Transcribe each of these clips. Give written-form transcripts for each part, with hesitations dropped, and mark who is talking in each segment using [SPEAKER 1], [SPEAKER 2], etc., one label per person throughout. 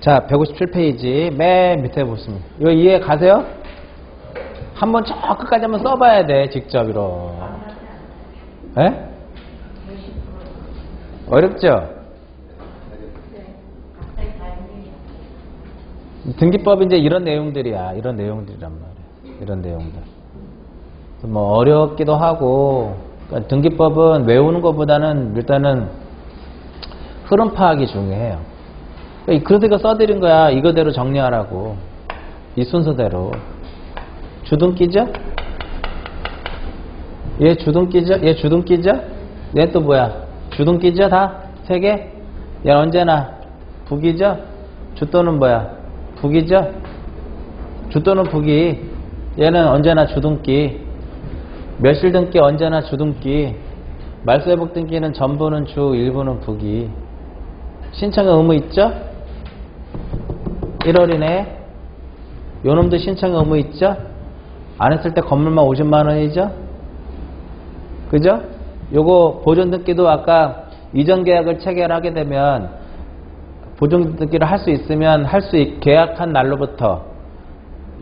[SPEAKER 1] 자, 157페이지 맨 밑에 보시면 이거 이해 가세요? 한번 저 끝까지 한번 써봐야 돼. 직접 이런. 에? 어렵죠? 등기법이 이제 이런 내용들이야. 이런 내용들이란 말이야. 이런 내용들. 뭐 어렵기도 하고, 그러니까 등기법은 외우는 것보다는 일단은 흐름 파악이 중요해요. 그래서 이거 써드린 거야. 이거대로 정리하라고. 이 순서대로. 주등기죠? 얘 주등기죠? 얘 주등기죠? 얘 또 뭐야? 주등기죠? 다? 세 개? 얘 언제나 북이죠? 주또는 뭐야? 북이죠? 주또는 북이. 얘는 언제나 주등기. 멸실등기 언제나 주등기. 말소회복 등기는 전부는 주, 일부는 북이. 신청의 의무 있죠? 1월이네. 요놈도 신청의 의무 있죠? 안 했을 때 건물만 50만원이죠? 그죠? 요거 보존등기도 아까 이전 계약을 체결하게 되면 보존등기를 할 수 있으면 계약한 날로부터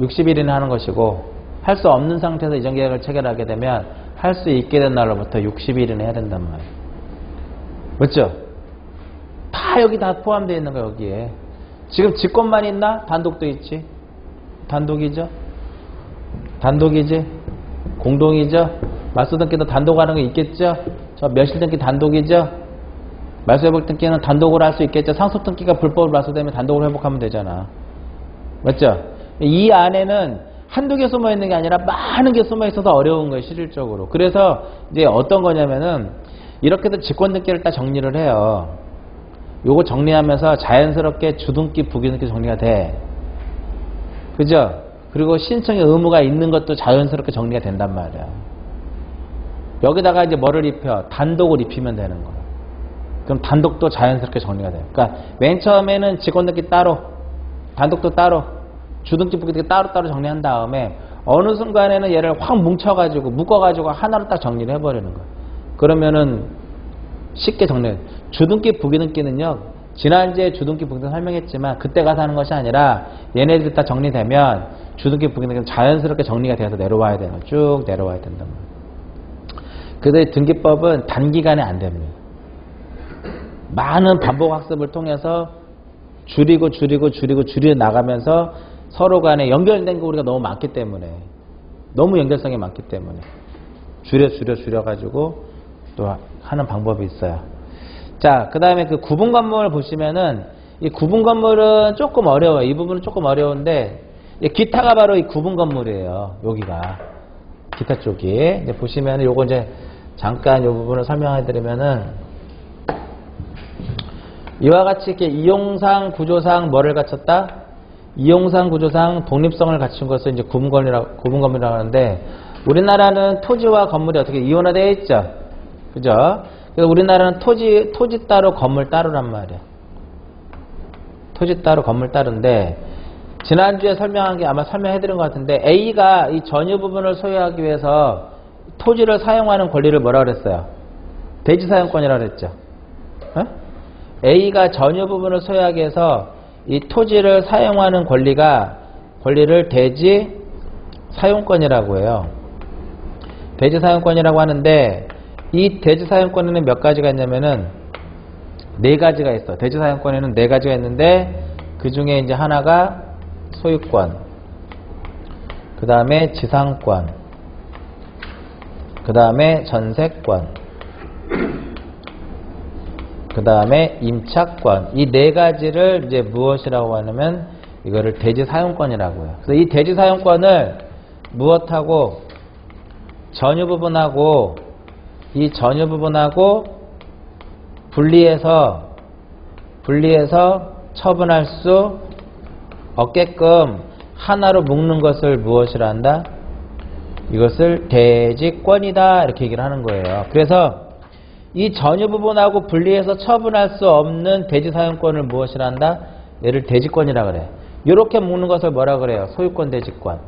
[SPEAKER 1] 60일이나 하는 것이고, 할 수 없는 상태에서 이전 계약을 체결하게 되면 할 수 있게 된 날로부터 60일이나 해야 된단 말이에요. 맞죠? 다 여기 다 포함되어 있는 거야. 여기에 지금 직권만 있나? 단독도 있지. 단독이죠. 단독이지. 공동이죠. 말소등기도 단독하는 거 있겠죠. 저 멸실등기 단독이죠. 말소회복 등기는 단독으로 할 수 있겠죠. 상속등기가 불법으로 말소되면 단독으로 회복하면 되잖아. 맞죠? 이 안에는 한두 개 숨어 있는 게 아니라 많은 게 숨어 있어서 어려운 거예요. 실질적으로. 그래서 이제 어떤 거냐면은 이렇게도 직권등기를 딱 정리를 해요. 요거 정리하면서 자연스럽게 주등기, 부기등기 정리가 돼. 그죠? 그리고 신청의 의무가 있는 것도 자연스럽게 정리가 된단 말이야. 여기다가 이제 뭐를 입혀? 단독을 입히면 되는 거야. 그럼 단독도 자연스럽게 정리가 돼요. 그러니까 맨 처음에는 직권등기 따로, 단독도 따로, 주등기, 부기등기 따로따로 정리한 다음에 어느 순간에는 얘를 확 뭉쳐가지고, 묶어가지고 하나로 딱 정리를 해버리는 거야. 그러면은 쉽게 정리해. 주등기, 부기등기는요, 지난주에 주등기, 부기등기 설명했지만 그때 가서 하는 것이 아니라 얘네들이 다 정리되면 주등기, 부기등기는 자연스럽게 정리가 돼서 내려와야 되는 거야. 쭉 내려와야 된단 말이야. 그래서 등기법은 단기간에 안 됩니다. 많은 반복 학습을 통해서 줄이고 나가면서 서로 간에 연결된 거 우리가 너무 많기 때문에, 너무 연결성이 많기 때문에 줄여가지고 또 하는 방법이 있어요. 자, 그 다음에 그 구분 건물 보시면은 이 구분 건물은 조금 어려워요. 이 부분은 조금 어려운데, 기타가 바로 이 구분 건물이에요. 여기가 기타 쪽이. 이제 보시면은 요거 이제 잠깐 요 부분을 설명해 드리면은, 이와 같이 이렇게 이용상 구조상 뭐를 갖췄다? 이용상 구조상 독립성을 갖춘 것을 이제 구분 건물이라고 하는데, 우리나라는 토지와 건물이 어떻게 이원화되어 있죠? 그죠? 그래서 우리나라는 토지 따로 건물 따로란 말이야. 토지 따로 건물 따로인데, 지난주에 설명한 게 아마 설명해드린 것 같은데, A가 이 전유 부분을 소유하기 위해서 토지를 사용하는 권리를 뭐라 그랬어요? 대지 사용권이라고 그랬죠. A가 전유 부분을 소유하기 위해서 이 토지를 사용하는 권리를 대지 사용권이라고 해요. 대지 사용권이라고 하는데, 이 대지 사용권에는 몇 가지가 있냐면은 네 가지가 있어. 대지 사용권에는 네 가지가 있는데, 그 중에 이제 하나가 소유권, 그 다음에 지상권, 그 다음에 전세권, 그 다음에 임차권. 이 네 가지를 이제 무엇이라고 하냐면 이거를 대지 사용권이라고 해요. 그래서 이 대지 사용권을 무엇하고 전유 부분하고 이 전유 부분하고 분리해서 처분할 수 없게끔 하나로 묶는 것을 무엇이라 한다? 이것을 대지권이다, 이렇게 얘기를 하는 거예요. 그래서 이 전유 부분하고 분리해서 처분할 수 없는 대지 사용권을 무엇이라 한다? 얘를 대지권이라 그래. 이렇게 묶는 것을 뭐라 그래요? 소유권 대지권.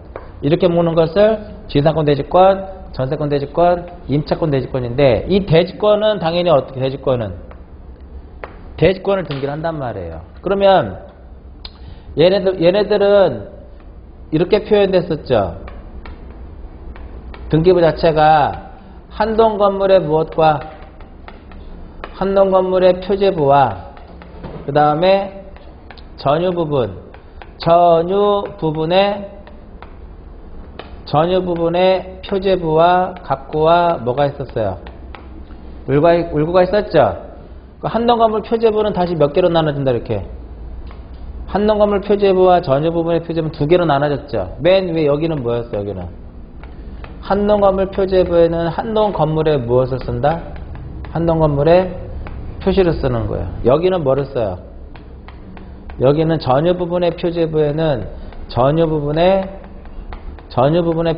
[SPEAKER 1] 이렇게 묶는 것을 지상권 대지권, 전세권 대지권, 임차권 대지권인데, 이 대지권은 당연히 어떻게, 대지권은 대지권을 등기를 한단 말이에요. 그러면 얘네들은 이렇게 표현됐었죠. 등기부 자체가 한동 건물의 무엇과 한동 건물의 표제부와 그 다음에 전유 부분의 표제부와 갑구와 뭐가 있었어요? 울구가 있었죠. 한동 건물 표제부는 다시 몇 개로 나눠진다 이렇게. 한동 건물 표제부와 전유 부분의 표제부는 두 개로 나눠졌죠. 맨 위에 여기는 뭐였어요? 여기는 한동 건물 표제부에는 한동 건물에 무엇을 쓴다? 한동 건물에 표시를 쓰는 거예요. 여기는 뭐를 써요? 여기는 전유 부분의 표제부에는 전유 부분의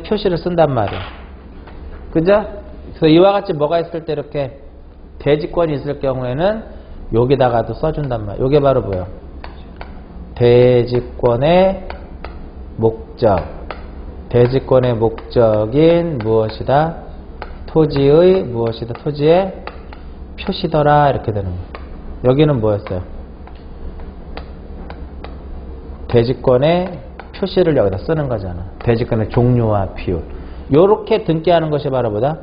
[SPEAKER 1] 표시를 쓴단 말이에요. 그죠? 그래서 이와 같이 뭐가 있을 때 이렇게 대지권이 있을 경우에는 여기다가도 써준단 말이에요. 이게 바로 뭐예요? 대지권의 목적. 대지권의 목적인 무엇이다? 토지의 무엇이다? 토지의 표시더라. 이렇게 되는 거예요. 여기는 뭐였어요? 대지권의 표시를 여기다 쓰는 거잖아. 대지권의 종류와 비율. 요렇게 등기하는 것이 바로 뭐다?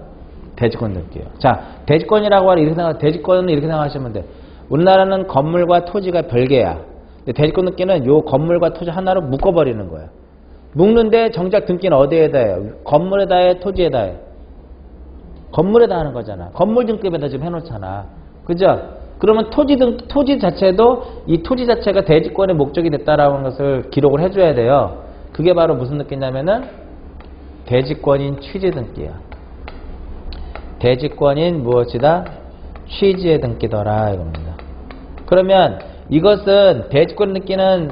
[SPEAKER 1] 대지권 등기예요. 자, 대지권이라고 하면 대지권은 이렇게 생각하시면 돼. 우리나라는 건물과 토지가 별개야. 대지권 등기는 요 건물과 토지 하나로 묶어버리는 거야. 묶는데 정작 등기는 어디에다 해요? 건물에다 해? 토지에다 해? 건물에다 하는 거잖아. 건물 등급에다 지금 해놓잖아. 그죠? 그러면 토지 자체도 이 토지 자체가 대지권의 목적이 됐다라는 것을 기록을 해줘야 돼요. 그게 바로 무슨 등기냐면은 대지권인 취지 등기야. 대지권인 무엇이다? 취지의 등기더라 이겁니다. 그러면 이것은 대지권 등기는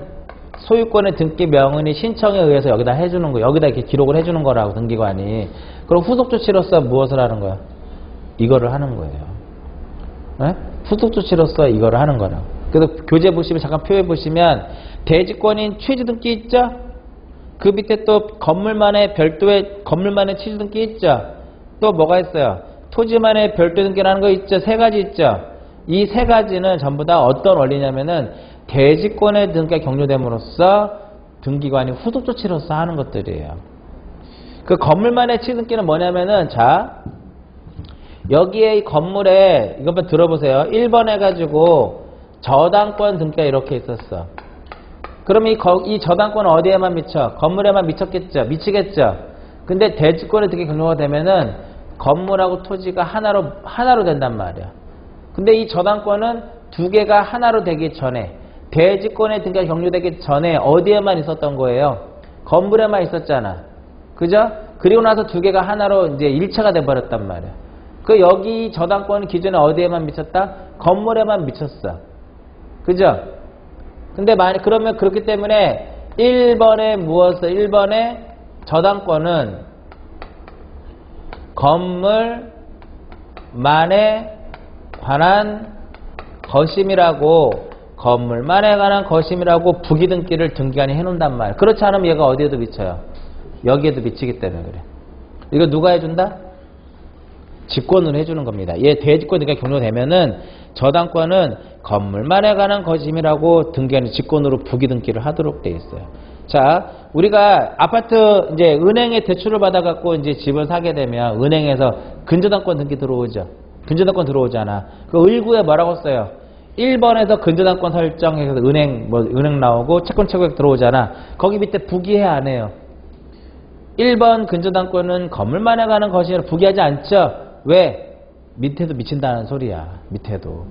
[SPEAKER 1] 소유권의 등기 명의인이 신청에 의해서 여기다 해주는 거, 여기다 이렇게 기록을 해주는 거라고 등기관이. 그럼 후속 조치로서 무엇을 하는 거야? 이거를 하는 거예요. 네? 후속 조치로서 이거를 하는 거라고. 그래서 교재 보시면 잠깐 표에 보시면 대지권인 취지 등기 있죠? 그 밑에 또 건물만의 별도의 건물만의 취지 등기 있죠? 또 뭐가 있어요? 토지만의 별도 등기라는 거 있죠? 세 가지 있죠? 이 세 가지는 전부 다 어떤 원리냐면은 대지권의 등기가 격려됨으로써 등기관이 후속 조치로서 하는 것들이에요. 그 건물만의 취지 등기는 뭐냐면은 자 여기에 이 건물에 이것만 들어보세요. 1번 해가지고 저당권 등기가 이렇게 있었어. 그럼 이 저당권은 어디에만 미쳐? 건물에만 미쳤겠죠? 미치겠죠? 근데 대지권의 등기 격려가 되면은 건물하고 토지가 하나로 된단 말이야. 근데 이 저당권은 두 개가 하나로 되기 전에 대지권의 등기가 격려되기 전에 어디에만 있었던 거예요? 건물에만 있었잖아. 그죠? 그리고 나서 두 개가 하나로 이제 일체가 돼버렸단 말이야. 그 여기 저당권은 기존에 어디에만 미쳤다? 건물에만 미쳤어. 그죠? 근데 그러면 그렇기 때문에 1번에 무엇을 1번에 저당권은 건물만에 관한 것임이라고 건물만에 관한 것임이라고 부기등기를 등기관이 해놓는단 말이야. 그렇지 않으면 얘가 어디에도 미쳐요? 여기에도 미치기 때문에 그래. 이거 누가 해준다? 직권으로 해주는 겁니다. 얘 대지권 등기가 격려되면은 저당권은 건물만에 관한 것임이라고 등기관이 직권으로 부기등기를 하도록 돼 있어요. 자, 우리가 아파트 이제 은행에 대출을 받아갖고 이제 집을 사게 되면 은행에서 근저당권 등기 들어오죠. 근저당권 들어오잖아. 그 을구에 뭐라고 써요? 1번에서 근저당권 설정해서 은행 나오고 채권 채권액 들어오잖아. 거기 밑에 부기해 안 해요? 1번 근저당권은 건물만에 관한 것이라 부기하지 않죠? 왜? 밑에도 미친다는 소리야. 밑에도.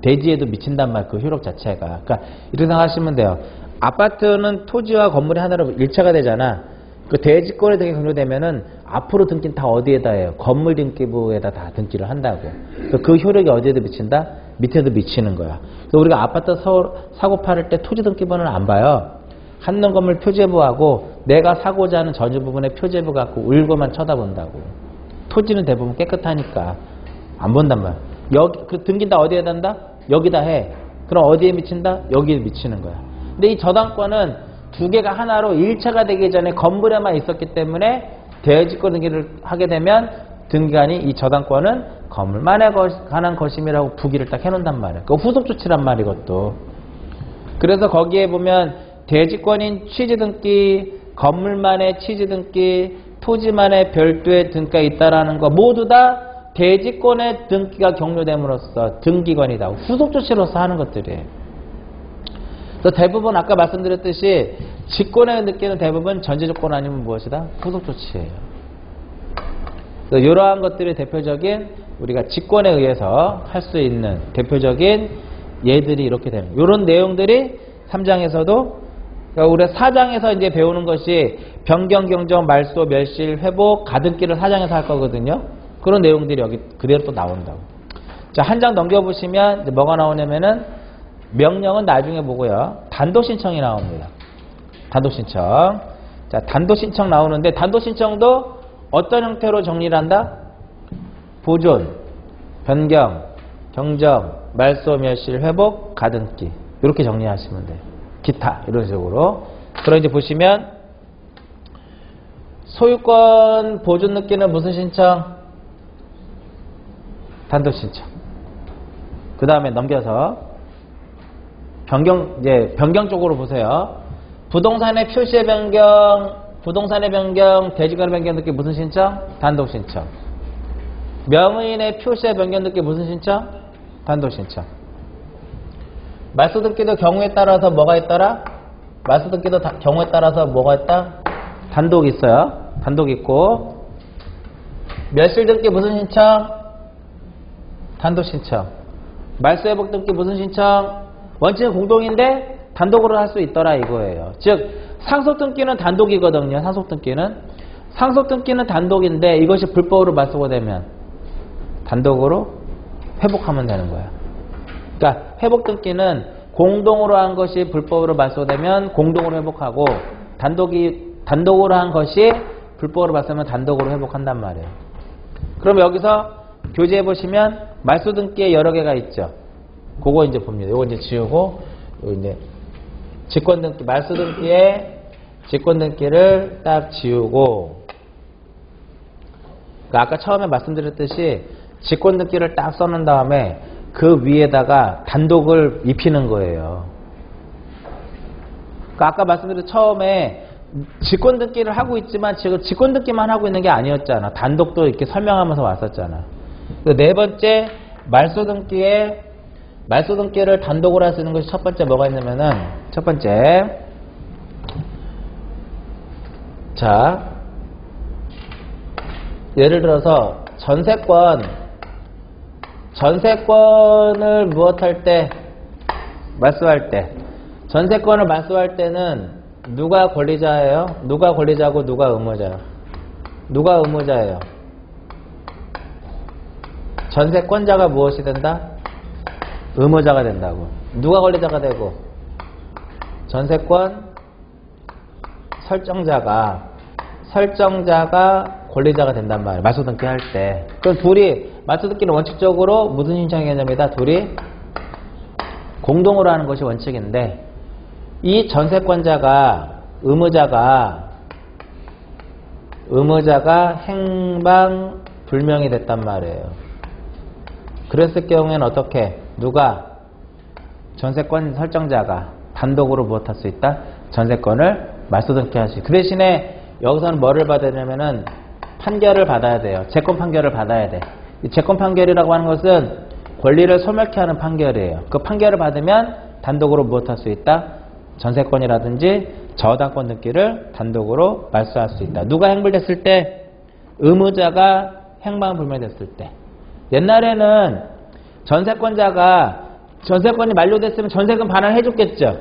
[SPEAKER 1] 대지에도 미친단 말, 그 효력 자체가. 그러니까 이렇게 생각하시면 돼요. 아파트는 토지와 건물이 하나로 일체가 되잖아. 그 대지권에 등기 격려되면은 앞으로 등기는 다 어디에다 해요? 건물 등기부에다 다 등기를 한다고. 그 효력이 어디에도 미친다? 밑에도 미치는 거야. 그래서 우리가 아파트 사고 팔을 때 토지 등기부는 안 봐요. 한동 건물 표제부하고 내가 사고자 하는 전유 부분의 표제부 갖고 울고만 쳐다본다고. 토지는 대부분 깨끗하니까 안 본단 말이야. 여기 그 등기는 다 어디에 단다? 여기다 해. 그럼 어디에 미친다? 여기에 미치는 거야. 근데 이 저당권은 두 개가 하나로 일체가 되기 전에 건물에만 있었기 때문에 대지권 등기를 하게 되면 등기관이 이 저당권은 건물만에 관한 것임이라고 부기를 딱 해놓는단 말이에요. 그 후속 조치란 말이 것도. 그래서 거기에 보면 대지권인 취지 등기, 건물만의 취지 등기, 토지만의 별도의 등기가 있다라는 거 모두 다 대지권의 등기가 경료됨으로써 등기권이다. 후속 조치로서 하는 것들이에요. 그래서 대부분 아까 말씀드렸듯이 직권의 등기는 대부분 전제조건 아니면 무엇이다? 후속 조치예요. 이러한 것들이 대표적인 우리가 직권에 의해서 할 수 있는 대표적인 예들이 이렇게 되는 이런 내용들이 3장에서도 그러니까 우리 4장에서 이제 배우는 것이 변경, 경정, 말소, 멸실, 회복, 가등기를 4장에서 할 거거든요. 그런 내용들이 여기 그대로 또 나온다고. 자, 한 장 넘겨보시면 이제 뭐가 나오냐면은 명령은 나중에 보고요. 단독신청이 나옵니다. 단독신청. 자, 단독신청 나오는데 단독신청도 어떤 형태로 정리를 한다? 보존, 변경, 경정, 말소, 멸실, 회복, 가등기 이렇게 정리하시면 돼요. 기타 이런 식으로. 그럼 이제 보시면 소유권 보존 느끼는 무슨 신청? 단독신청. 그 다음에 넘겨서 변경 쪽으로 보세요. 부동산의 표시의 변경, 부동산의 변경, 대지권의 변경 느끼 무슨 신청? 단독신청. 명의인의 표시의 변경 느끼 무슨 신청? 단독신청. 말소 등기도 경우에 따라서 뭐가 있더라? 말소 등기도 경우에 따라서 뭐가 있다? 단독 있어요. 단독 있고. 멸실 등기 무슨 신청? 단독 신청. 말소 회복 등기 무슨 신청? 원칙은 공동인데 단독으로 할 수 있더라 이거예요. 즉 상속 등기는 단독이거든요. 상속 등기는 단독인데 이것이 불법으로 말소가 되면 단독으로 회복하면 되는 거예요. 그러니까 회복 등기는 공동으로 한 것이 불법으로 말소되면 공동으로 회복하고 단독으로 한 것이 불법으로 말소되면 단독으로 회복한단 말이에요. 그럼 여기서 교재해 보시면 말소 등기에 여러 개가 있죠. 그거 이제 봅니다. 이거 이제 지우고 이거 이제 직권 등기 말소 등기에 직권 등기를 딱 지우고 그러니까 아까 처음에 말씀드렸듯이 직권 등기를 딱 써놓은 다음에 그 위에다가 단독을 입히는 거예요. 그러니까 아까 말씀드린 처음에 직권 등기를 하고 있지만 지금 직권 등기만 하고 있는 게 아니었잖아. 단독도 이렇게 설명하면서 왔었잖아. 네 번째 말소 등기를 단독으로 할 수 있는 것이 첫 번째 뭐가 있냐면은 첫 번째 자 예를 들어서 전세권을 무엇할 때 말소할 때 전세권을 말소할 때는 누가 권리자예요? 누가 권리자고 누가 의무자예요? 누가 의무자예요? 전세권자가 무엇이 된다? 의무자가 된다고. 누가 권리자가 되고? 전세권 설정자가 권리자가 된단 말이에요. 말소 등기 할 때. 그럼 둘이 말소 등기는 원칙적으로 무슨 신청 개념이다? 둘이 공동으로 하는 것이 원칙인데 이 전세권자가 의무자가 행방 불명이 됐단 말이에요. 그랬을 경우에는 어떻게? 누가? 전세권 설정자가 단독으로 무엇할 수 있다? 전세권을 말소 등기할 수 있다. 그 대신에 여기서는 뭐를 받아야 되냐면은 판결을 받아야 돼요. 채권 판결을 받아야 돼. 이 채권 판결이라고 하는 것은 권리를 소멸케 하는 판결이에요. 그 판결을 받으면 단독으로 무엇할 수 있다? 전세권이라든지 저당권 등기를 단독으로 말소할 수 있다. 누가 행불됐을 때? 의무자가 행방불명됐을 때. 옛날에는 전세권이 만료됐으면 전세금 반환 해줬겠죠.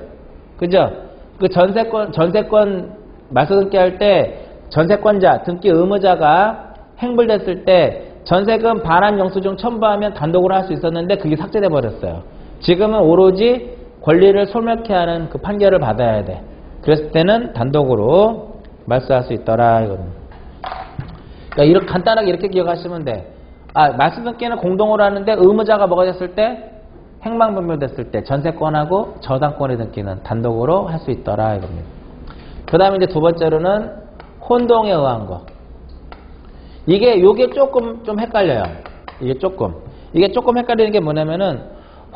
[SPEAKER 1] 그죠? 그 전세권 말소 등기 할 때 전세권자, 등기 의무자가 행불됐을 때 전세금 반환 영수증 첨부하면 단독으로 할 수 있었는데 그게 삭제돼 버렸어요. 지금은 오로지 권리를 소멸케 하는 그 판결을 받아야 돼. 그랬을 때는 단독으로 말소할 수 있더라. 이거는. 그러니까 이렇게 간단하게 이렇게 기억하시면 돼. 말소 등기는 공동으로 하는데 의무자가 뭐가 됐을 때? 행방불명됐을 때 전세권하고 저당권의 등기는 단독으로 할 수 있더라. 이겁니다. 그 다음에 이제 두 번째로는 혼동에 의한 거. 요게 조금 좀 헷갈려요. 이게 조금 헷갈리는 게 뭐냐면은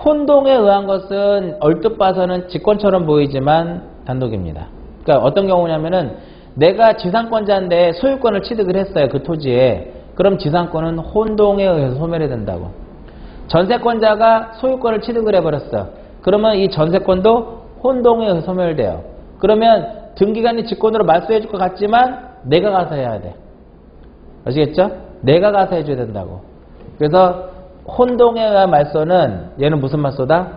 [SPEAKER 1] 혼동에 의한 것은 얼뜻 봐서는 직권처럼 보이지만 단독입니다. 그러니까 어떤 경우냐면은 내가 지상권자인데 소유권을 취득을 했어요. 그 토지에. 그럼 지상권은 혼동에 의해서 소멸이 된다고. 전세권자가 소유권을 취득을 해버렸어. 그러면 이 전세권도 혼동에 의해서 소멸돼요. 그러면 등기관이 직권으로 말소해 줄 것 같지만 내가 가서 해야 돼. 아시겠죠? 내가 가서 해줘야 된다고. 그래서 혼동에 의한 말소는 얘는 무슨 말소다?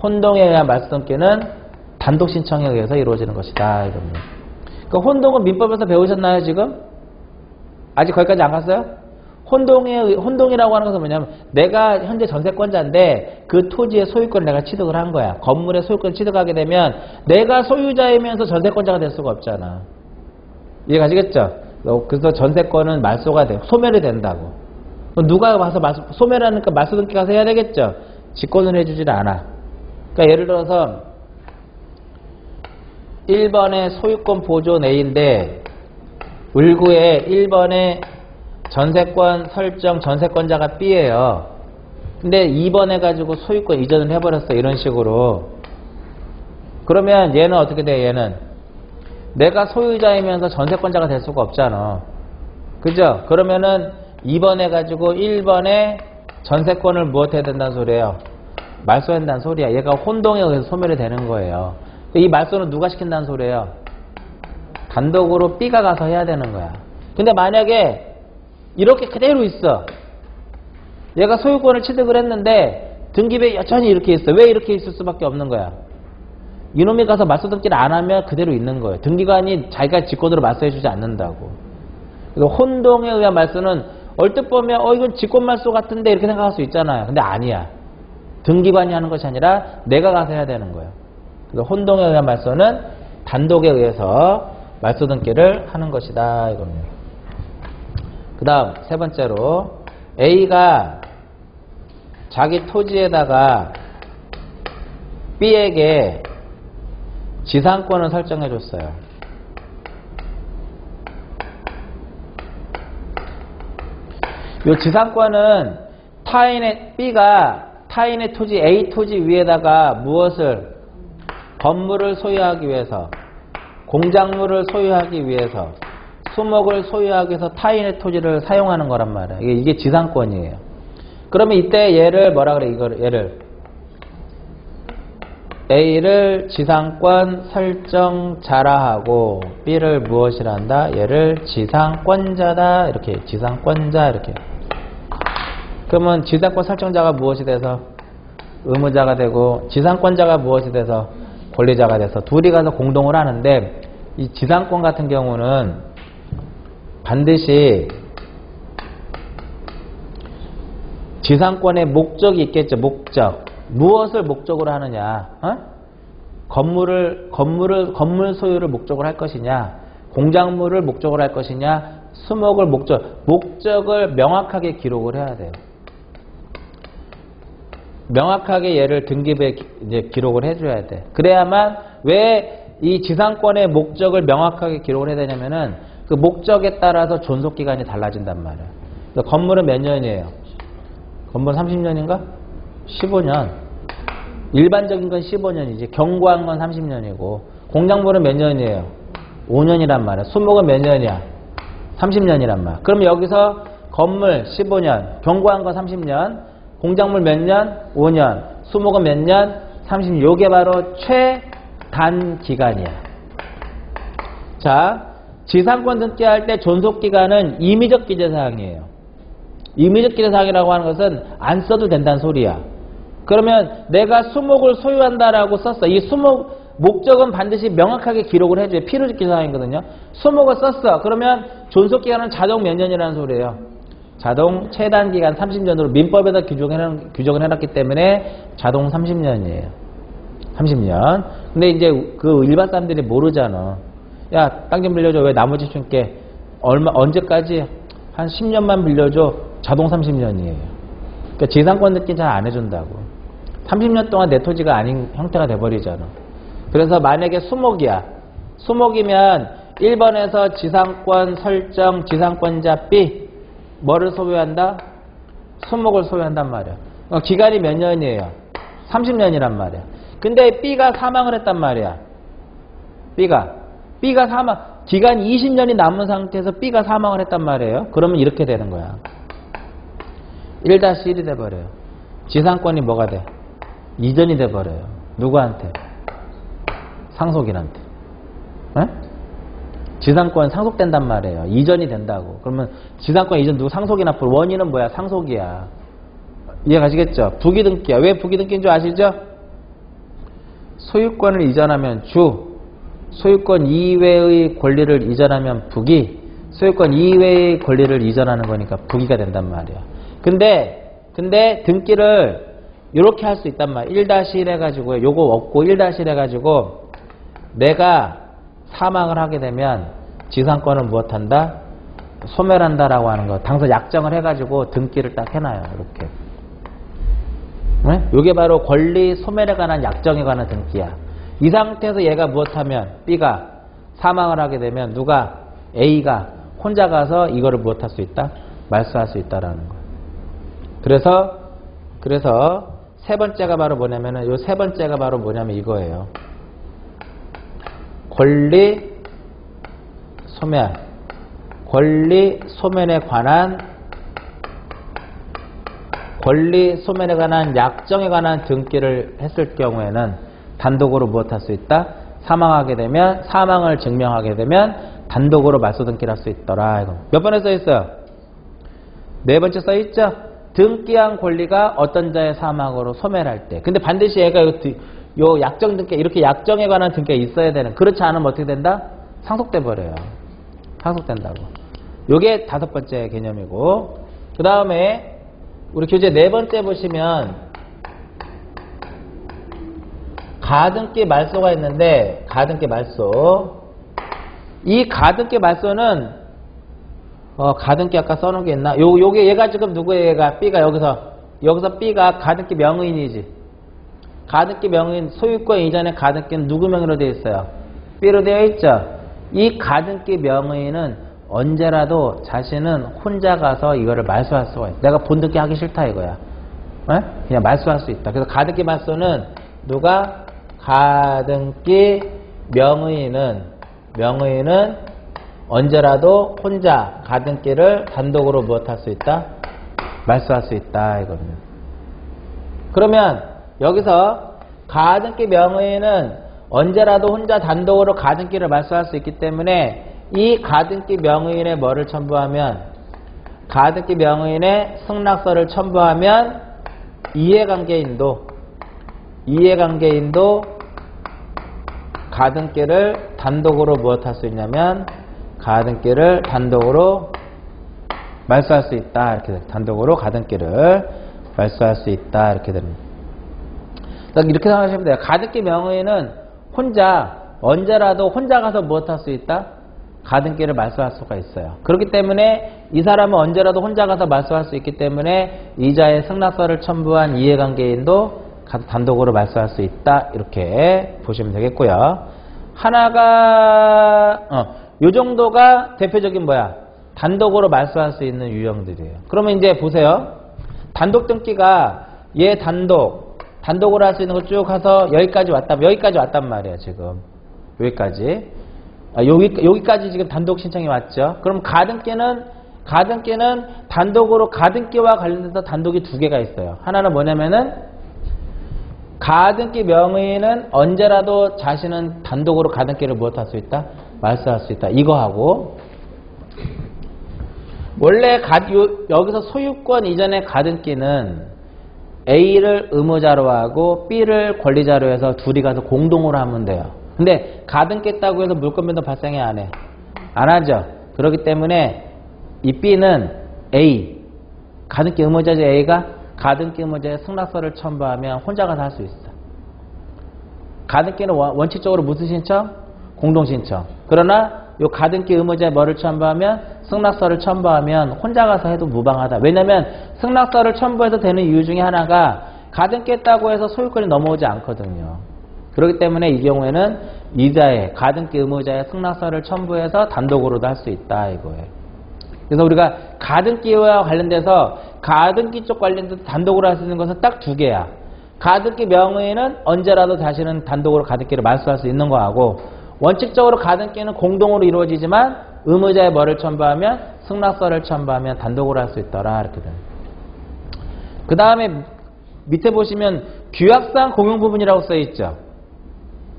[SPEAKER 1] 혼동에 의한 말소 등기는 단독 신청에 의해서 이루어지는 것이다. 이겁니다. 그 혼동은 민법에서 배우셨나요 지금? 아직 거기까지 안 갔어요? 혼동이라고 하는 것은 뭐냐면 내가 현재 전세권자인데 그 토지의 소유권을 내가 취득을 한 거야. 건물의 소유권을 취득하게 되면 내가 소유자이면서 전세권자가 될 수가 없잖아. 이해가시겠죠? 그래서 전세권은 말소가 돼. 소멸이 된다고. 누가 와서 소멸하니까 말소 등기 가서 해야 되겠죠? 직권을 해주질 않아. 그러니까 예를 들어서 1번에 소유권 보존 A인데 을구에 1번에 전세권 설정 전세권자가 B예요. 근데 2번 해가지고 소유권 이전을 해버렸어. 이런 식으로. 그러면 얘는 어떻게 돼? 얘는 내가 소유자이면서 전세권자가 될 수가 없잖아. 그죠? 그러면은 2번 해가지고 1번에 전세권을 무엇해야 된다는 소리예요? 말소해야 된다는 소리야. 얘가 혼동에 의해서 소멸이 되는 거예요. 이 말소는 누가 시킨다는 소리예요? 단독으로 B가 가서 해야 되는 거야. 근데 만약에 이렇게 그대로 있어. 얘가 소유권을 취득을 했는데 등기부에 여전히 이렇게 있어. 왜 이렇게 있을 수밖에 없는 거야? 이놈이 가서 말소 등기를 안 하면 그대로 있는 거예요. 등기관이 자기가 직권으로 말소해주지 않는다고. 그래서 혼동에 의한 말소는 얼뜻 보면 이건 직권 말소 같은데 이렇게 생각할 수 있잖아요. 근데 아니야. 등기관이 하는 것이 아니라 내가 가서 해야 되는 거예요. 그래서 혼동에 의한 말소는 단독에 의해서 말소 등기를 하는 것이다 이겁니다. 그 다음 세 번째로 A가 자기 토지에다가 B에게 지상권을 설정해 줬어요. 이 지상권은 B가 타인의 토지 A 토지 위에다가 무엇을 건물을 소유하기 위해서 공작물을 소유하기 위해서 수목을 소유하기 위해서 타인의 토지를 사용하는 거란 말이야. 이게 지상권이에요. 그러면 이때 얘를 뭐라 그래? 얘를 A를 지상권 설정자라 하고 B를 무엇이라 한다? 얘를 지상권자다. 이렇게 지상권자 이렇게. 그러면 지상권 설정자가 무엇이 돼서 의무자가 되고 지상권자가 무엇이 돼서 권리자가 돼서 둘이 가서 공동을 하는데 이 지상권 같은 경우는 반드시 지상권의 목적이 있겠죠. 목적. 무엇을 목적으로 하느냐? 건물 소유를 목적으로 할 것이냐? 공작물을 목적으로 할 것이냐? 수목을 목적을 명확하게 기록을 해야 돼요. 명확하게 얘를 등기부에 이제 기록을 해줘야 돼. 그래야만 왜 이 지상권의 목적을 명확하게 기록을 해야 되냐면은 그 목적에 따라서 존속기간이 달라진단 말이에요. 그러니까 건물은 몇 년이에요? 건물은 30년인가? 15년. 일반적인 건 15년이지. 경고한 건 30년이고 공작물은 몇 년이에요? 5년이란 말이야. 수목은 몇 년이야? 30년이란 말이야. 그럼 여기서 건물 15년, 경고한 건 30년, 공작물 몇 년? 5년. 수목은 몇 년? 30년. 요게 바로 최단 기간이야. 자, 지상권 등기할 때 존속기간은 임의적 기재사항이에요. 임의적 기재사항이라고 하는 것은 안 써도 된다는 소리야. 그러면 내가 수목을 소유한다라고 썼어. 이 수목 목적은 반드시 명확하게 기록을 해줘야 필요적 기재사항이거든요. 수목을 썼어. 그러면 존속기간은 자동 몇 년이라는 소리예요. 자동 최단기간 30년으로 민법에다 규정을 해놨기 때문에 자동 30년이에요. 30년. 근데 이제 그 일반 사람들이 모르잖아. 야, 땅 좀 빌려줘. 왜 나머지 줄게? 언제까지? 한 10년만 빌려줘. 자동 30년이에요. 그러니까 지상권 등기 잘 안 해준다고. 30년 동안 내 토지가 아닌 형태가 돼버리잖아. 그래서 만약에 수목이야. 수목이면 1번에서 지상권 설정 지상권자 B 뭐를 소유한다? 소목을 소유한단 말이야. 기간이 몇 년이에요? 30년이란 말이야. 근데 B가 사망을 했단 말이야. B가 사망, 기간이 20년이 남은 상태에서 B가 사망을 했단 말이에요. 그러면 이렇게 되는 거야. 1-1이 돼버려요. 지상권이 뭐가 돼? 이전이 돼버려요. 누구한테? 상속인한테. 에? 지상권 상속된단 말이에요. 이전이 된다고. 그러면 지상권 이전 누구 상속인 앞으로 원인은 뭐야? 상속이야. 이해가시겠죠? 부기등기야. 왜 부기등기인 줄 아시죠? 소유권을 이전하면 주, 소유권 이외의 권리를 이전하면 부기, 소유권 이외의 권리를 이전하는 거니까 부기가 된단 말이야. 근데 등기를 이렇게 할 수 있단 말이야. 1-1 해가지고 요거 없고 1-1 해가지고 내가 사망을 하게 되면 지상권을 무엇한다? 소멸한다라고 하는 거. 당선 약정을 해가지고 등기를 딱 해놔요. 이렇게. 네? 이게 바로 권리 소멸에 관한 약정에 관한 등기야. 이 상태에서 얘가 무엇하면 B가 사망을 하게 되면 누가 A가 혼자 가서 이거를 무엇할 수 있다? 말소할 수 있다라는 거야. 그래서 세 번째가 바로 뭐냐면은 요 세 번째가 바로 뭐냐면 이거예요. 권리 소멸에 관한 약정에 관한 등기를 했을 경우에는 단독으로 무엇할 수 있다? 사망을 증명하게 되면 단독으로 말소 등기를 할 수 있더라. 이거. 몇 번에 써 있어요? 네 번째 써 있죠? 등기한 권리가 어떤 자의 사망으로 소멸할 때. 근데 반드시 얘가 요 약정 등기, 이렇게 약정에 관한 등기가 있어야 되는. 그렇지 않으면 어떻게 된다? 상속돼 버려요. 상속된다고. 요게 다섯 번째 개념이고. 그 다음에 우리 교재 네 번째 보시면 가등기 말소가 있는데, 가등기 말소. 이 가등기 말소는 가등기 아까 써놓은 게 있나? 요게 얘가 지금 누구예요? 얘가 B가 여기서 B가 가등기 명의인이지. 가등기 명의인 소유권 이전의 가등기는 누구 명의로 되어 있어요? B로 되어 있죠. 이 가등기 명의인은 언제라도 자신은 혼자 가서 이거를 말소할 수가 있어. 내가 본등기 하기 싫다 이거야. 에? 그냥 말소할 수 있다. 그래서 가등기 말소는 누가 가등기 명의인은 언제라도 혼자 가등기를 단독으로 무엇할 수 있다? 말소할 수 있다 이거든요. 그러면 여기서 가등기 명의인은 언제라도 혼자 단독으로 가등기를 말소할 수 있기 때문에 이 가등기 명의인의 뭐를 첨부하면, 가등기 명의인의 승낙서를 첨부하면 이해관계인도 가등기를 단독으로 무엇할 수 있냐면 가등기를 단독으로 말소할 수 있다. 이렇게 됩니다. 단독으로 가등기를 말소할 수 있다. 이렇게 됩니다. 이렇게 생각하시면 돼요. 가등기 명의는 언제라도 혼자 가서 무엇할 수 있다? 가등기를 말소할 수가 있어요. 그렇기 때문에 이 사람은 언제라도 혼자 가서 말소할 수 있기 때문에 이자의 승낙서를 첨부한 이해관계인도 단독으로 말소할 수 있다. 이렇게 보시면 되겠고요. 하나가 요 정도가 대표적인 뭐야? 단독으로 말소할 수 있는 유형들이에요. 그러면 이제 보세요. 단독 등기가 얘 단독으로 할 수 있는 거 쭉 가서 여기까지 왔단 말이에요. 지금 여기까지 여기까지 지금 단독 신청이 왔죠. 그럼 가등기는 단독으로 가등기와 관련돼서 단독이 두 개가 있어요. 하나는 뭐냐면은 가등기 명의는 언제라도 자신은 단독으로 가등기를 무엇할 수 있다? 말소할 수 있다. 이거하고 원래 여기서 소유권 이전의 가등기는 A를 의무자로 하고 B를 권리자로 해서 둘이 가서 공동으로 하면 돼요. 근데 가등기 했다고 해서 물권변동 발생해 안 해? 안 하죠. 그렇기 때문에 이 B는 A, 가등기 의무자지 A가 가등기 의무자의 승낙서를 첨부하면 혼자 가서 할 수 있어. 가등기는 원칙적으로 무슨 신청? 공동신청. 그러나 요 가등기 의무자의 뭐를 첨부하면? 승낙서를 첨부하면 혼자 가서 해도 무방하다. 왜냐면 승낙서를 첨부해서 되는 이유 중에 하나가 가등기 했다고 해서 소유권이 넘어오지 않거든요. 그렇기 때문에 이 경우에는 이자의 가등기 의무자의 승낙서를 첨부해서 단독으로도 할 수 있다 이거예요. 그래서 우리가 가등기와 관련돼서 가등기 쪽 관련돼서 단독으로 할 수 있는 것은 딱 두 개야. 가등기 명의는 언제라도 자신은 단독으로 가등기를 말소할 수 있는 거하고, 원칙적으로 가등기는 공동으로 이루어지지만 의무자의 뭐를 첨부하면 승낙서를 첨부하면 단독으로 할 수 있더라. 이렇게 됩니다. 그 다음에 밑에 보시면 규약상 공용부분이라고 써 있죠.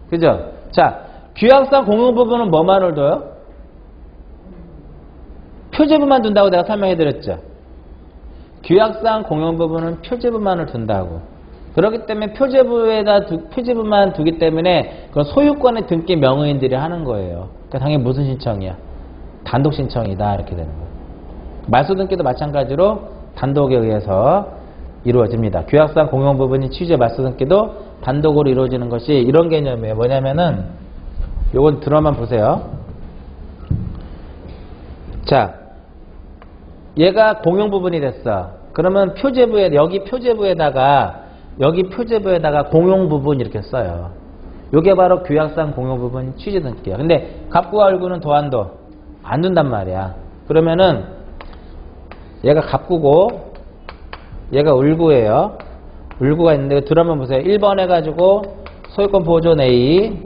[SPEAKER 1] 그죠? 자, 규약상 공용부분은 뭐만을 둬요? 표제부만 둔다고 내가 설명해 드렸죠. 규약상 공용부분은 표제부만을 둔다고. 그렇기 때문에 표제부만 두기 때문에 그건 소유권의 등기 명의인들이 하는 거예요. 그러니까 당연히 무슨 신청이야? 단독 신청이다. 이렇게 되는 거예요. 말소 등기도 마찬가지로 단독에 의해서 이루어집니다. 규약상 공용부분인 취지의 말소 등기도 단독으로 이루어지는 것이 이런 개념이에요. 뭐냐면은 요건 들어만 보세요. 자, 얘가 공용부분이 됐어. 그러면 표제부에 여기 표제부에다가 공용부분 이렇게 써요. 요게 바로 규약상 공용부분 취지 등기야. 근데 갑구와 을구는 도안도 안 둔단 말이야. 그러면은 얘가 갑구고 얘가 을구예요. 을구가 있는데 들어만 보세요. 1번 해가지고 소유권 보존 A,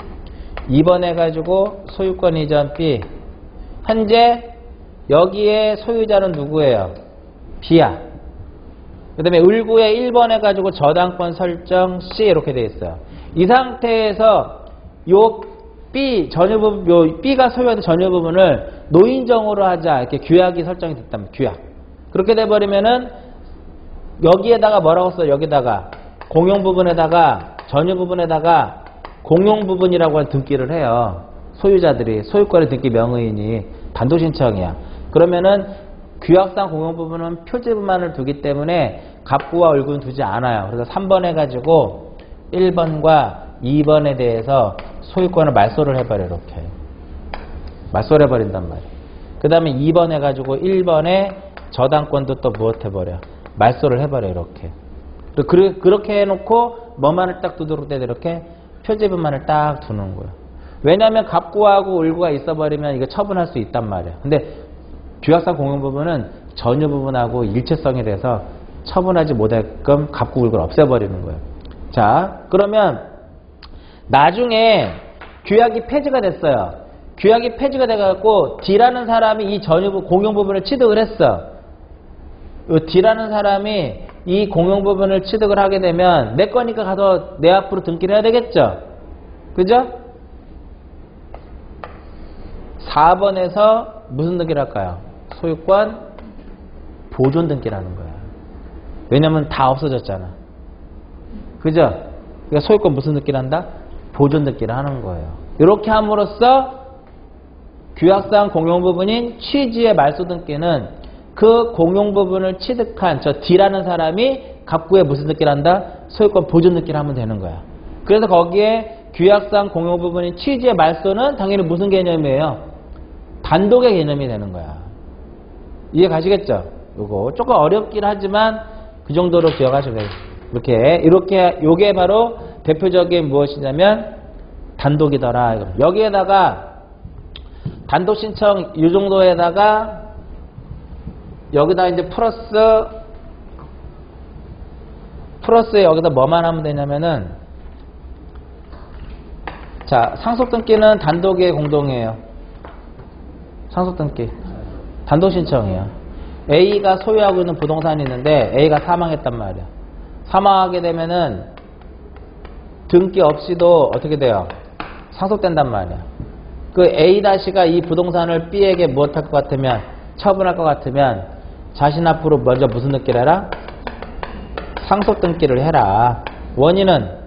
[SPEAKER 1] 2번 해가지고 소유권 이전 B. 현재 여기에 소유자는 누구예요? B야. 그 다음에 을구에 1번 해가지고 저당권 설정 C 이렇게 되어 있어요. 이 상태에서 요 B 전유부분, 요 B가 소유하는 전유부분을 노인정으로 하자. 이렇게 규약이 설정이 됐다면 규약. 그렇게 돼버리면은 여기에다가 뭐라고 써? 여기다가 공용부분에다가 전유부분에다가 공용부분이라고 하는 등기를 해요. 소유자들이 소유권의 등기 명의인이 단독신청이야. 그러면은 규약상 공용부분은 표제부만을 두기 때문에 갑구와 을구는 두지 않아요. 그래서 3번 해가지고 1번과 2번에 대해서 소유권을 말소를 해버려. 이렇게 말소를 해버린단 말이에요. 그 다음에 2번 해가지고 1번에 저당권도 또 무엇 해버려? 말소를 해버려. 이렇게 그렇게 해놓고 뭐만을 딱 두도록 돼. 이렇게 표제부만을 딱 두는 거예요. 왜냐하면 갑구하고 을구가 있어버리면 이거 처분할 수 있단 말이에요. 근데 규약상 공용부분은 전유부분하고 일체성이 돼서 처분하지 못할끔 갑구 을구를 없애버리는 거예요. 자, 그러면 나중에 규약이 폐지가 됐어요. 규약이 폐지가 돼갖고 D라는 사람이 이 전유부 공용부분을 취득을 했어. D라는 사람이 이 공용부분을 취득을 하게 되면 내 거니까 가서 내 앞으로 등기를 해야 되겠죠. 그죠? 4번에서 무슨 등기를 할까요? 소유권 보존 등기를 하는 거야. 왜냐면 다 없어졌잖아. 그죠? 그러니까 소유권 무슨 등기를 한다? 보존 등기를 하는 거예요. 이렇게 함으로써 규약상 공용부분인 취지의 말소 등기는 그 공용부분을 취득한 저 D라는 사람이 갑구에 무슨 등기를 한다? 소유권 보존 등기를 하면 되는 거야. 그래서 거기에 규약상 공용부분인 취지의 말소는 당연히 무슨 개념이에요? 단독의 개념이 되는 거야. 이해 가시겠죠? 요거 조금 어렵긴 하지만 그 정도로 기억하시면 돼요. 이렇게 요게 바로 대표적인 무엇이냐면 단독이더라. 여기에다가 단독 신청 이 정도에다가 여기다 이제 플러스에 여기다 뭐만 하면 되냐면은 자, 상속등기는 단독의 공동이에요. 상속등기 단독 신청이에요. A가 소유하고 있는 부동산이 있는데 A가 사망했단 말이야. 사망하게 되면은 등기 없이도 어떻게 돼요? 상속된단 말이야. 그 A-가 이 부동산을 B에게 무엇할 것 같으면 처분할 것 같으면 자신 앞으로 먼저 무슨 등기를 해라? 상속 등기를 해라. 원인은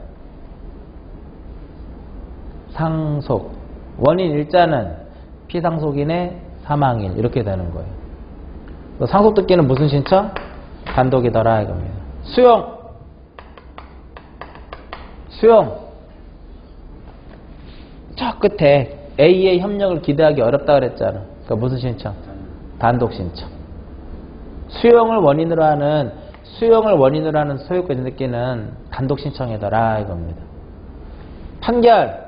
[SPEAKER 1] 상속. 원인 일자는 피상속인의 사망일. 이렇게 되는 거예요. 상속 등기는 무슨 신청? 단독이더라 이겁니다. 수용. 저 끝에 A의 협력을 기대하기 어렵다 그랬잖아. 그러니까 무슨 신청? 단독 신청. 수용을 원인으로 하는 소유권 등기는 단독 신청이더라 이겁니다. 판결.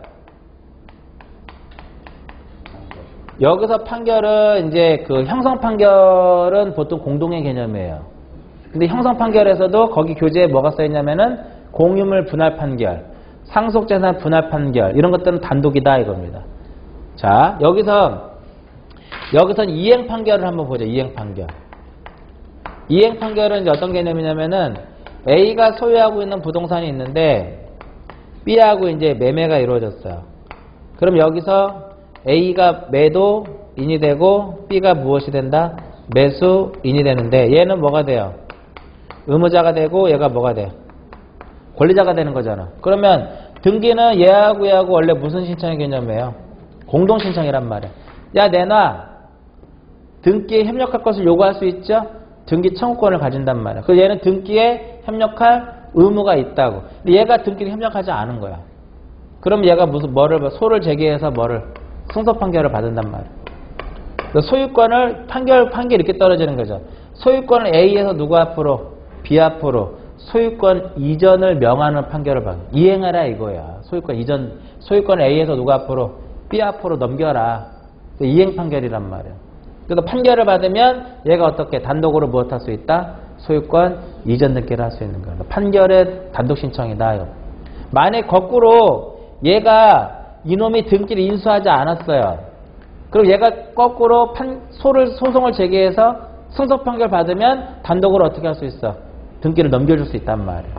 [SPEAKER 1] 여기서 판결은 이제 그 형성 판결은 보통 공동의 개념이에요. 근데 형성 판결에서도 거기 교재에 뭐가 써있냐면은 공유물 분할 판결, 상속재산 분할 판결 이런 것들은 단독이다 이겁니다. 자, 여기선 이행 판결을 한번 보죠. 이행 판결. 이행 판결은 이제 어떤 개념이냐면은 A가 소유하고 있는 부동산이 있는데 B하고 이제 매매가 이루어졌어요. 그럼 여기서 A가 매도인이 되고 B가 무엇이 된다? 매수인이 되는데 얘는 뭐가 돼요? 의무자가 되고 얘가 뭐가 돼요? 권리자가 되는 거잖아. 그러면 등기는 얘하고 원래 무슨 신청의 개념이에요? 공동신청이란 말이야. 야, 내놔. 등기에 협력할 것을 요구할 수 있죠? 등기 청구권을 가진단 말이야. 그래서 얘는 등기에 협력할 의무가 있다고. 근데 얘가 등기를 협력하지 않은 거야. 그럼 얘가 소를 제기해서 승소 판결을 받는단 말이야. 소유권을 판결 이렇게 떨어지는 거죠. 소유권을 A에서 누구 앞으로? B 앞으로 소유권 이전을 명하는 판결을 받는. 이행하라 이거야. 소유권 A에서 누구 앞으로? B 앞으로 넘겨라. 이행 판결이란 말이야. 그래서 판결을 받으면 얘가 어떻게 단독으로 무엇 할 수 있다? 소유권 이전 등기를 할 수 있는 거야. 단결의 단독 신청이다. 만약 거꾸로 얘가 이놈이 등기를 인수하지 않았어요. 그럼 얘가 거꾸로 소송을 제기해서 승소 판결 받으면 단독으로 어떻게 할 수 있어? 등기를 넘겨줄 수 있단 말이에요.